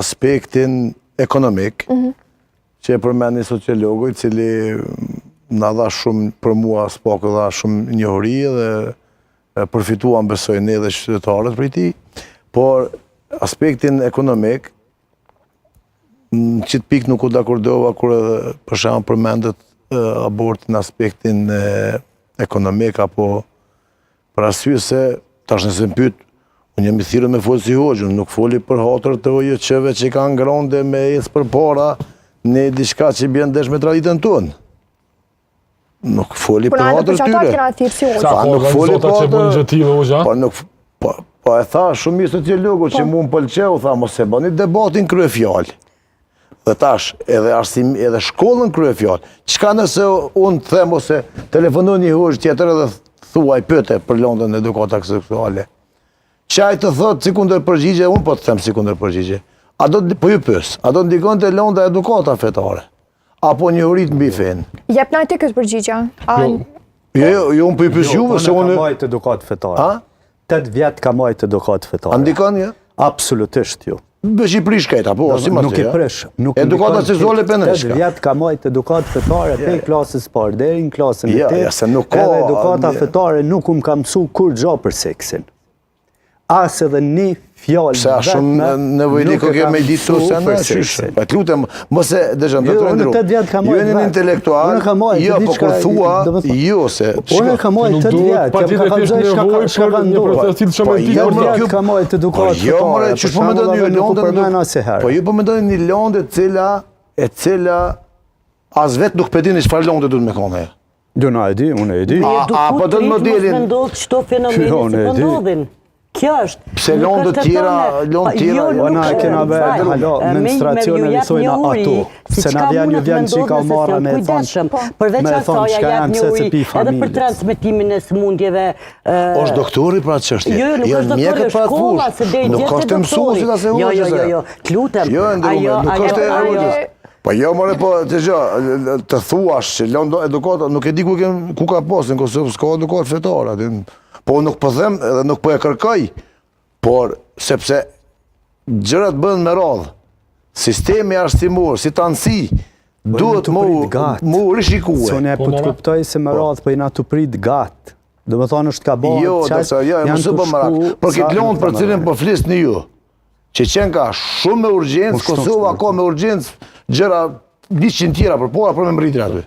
aspektin ekonomik, që e përmend një sociologu i cili na dha shumë, për mua s'pak dha shumë njohuri dhe përfituam besoj ne dhe qytetarët prej tij, por aspektin ekonomik në qitë pikë nuk u dakordova kur edhe për shembull përmendet aborti në aspektin ekonomik apo për arsye se tash nëse më pyet unë jam i thirrur me folë si hoxhën, nuk foli për hatër të OJQ-ve që kanë ngronde me ecë përpara në diçka që bën dash me traditën tonë. Nuk foli për hatër tyre. Nuk foli për hatër. Po e tha shumë mirë sociologu që mu më pëlqeu, tha mos e bëni debatin kryefjalë. Dhe tash, edhe shkollën kryefjalë. Çka nëse unë them ose telefonoj një hoxh tjetër edhe thuaj pyete për lëndën e edukatës seksuale. Çaj të thot si kundër përgjigje, unë po të them si kundër përgjigje. Po ju pyes, a do ndikon te lënda e edukata fetare? Apo njohurit mbi fen? Jep na ti këtë përgjigje. Jo, unë po ju pyes juve se unë ka majt edukatë fetare. 8 vjet ka majt edukatë fetare. A ndikon ja? Absolutisht jo. Bë Shqipëri shketa, po, si mas nuk i prish. Edukata seksuale peneshka. 8 vjet ka majt edukatë fetare te klasës parë deri në klasën e 8. Ja, se nuk ka. Edhe edukata fetare nuk ka mësu kur gjo për seksin. As edhe një fjallë Pse a shumë nevojnik o keme i ditu se në qyshë. Pa të lutem, mëse, dëshëm, të të rendru. Jo në një intelektual, jo, po kur thua, jo se... Unë ka majt 8 vjet, ka kalzoj shka ka ndohë. Ka majt edukatë fetare, për shumë po ju po me ndoni një lëndë e cila as vetë nuk pedini çfarë lëndë du të me kone. Unë e di, unë e di. A po do të më dilin... Me ndodhë qëto fenomeni që po ndodhin. Kjo është. Pse lëndë tjera, ona e kena bërë, halo, menstruacione nësojna ato. Se na vjen një vjen që ka marra me thonë, përveç asaj ja jap një uri edhe për transmetimin e sëmundjeve. Është doktori pra çështje. Jo, nuk është doktori, është shkolla, se deri nuk është mësuesi as e hoxhës. Jo, të lutem. Jo, nuk është e hoxhës. Po jo, more, po, të thuash që lëndë edukata, nuk e di ku ka posë, në Kosovë s'ka edukatë fetare. Po nuk po them edhe nuk po e kërkoj, por sepse gjërat bëhen me radhë. Sistemi arsimor, si të anësi, duhet mu rishikue. Se unë e po të kuptoj se me radhë po i na të prit gatë. Do me thonë është ka bëhet jo, mësë po më rakë. Për këtë lëndë për cilin po flisë një ju, që qenë ka shumë me urgjencë, Kosova ka me urgjencë gjëra 100 tjera për pora për me më rritin aty.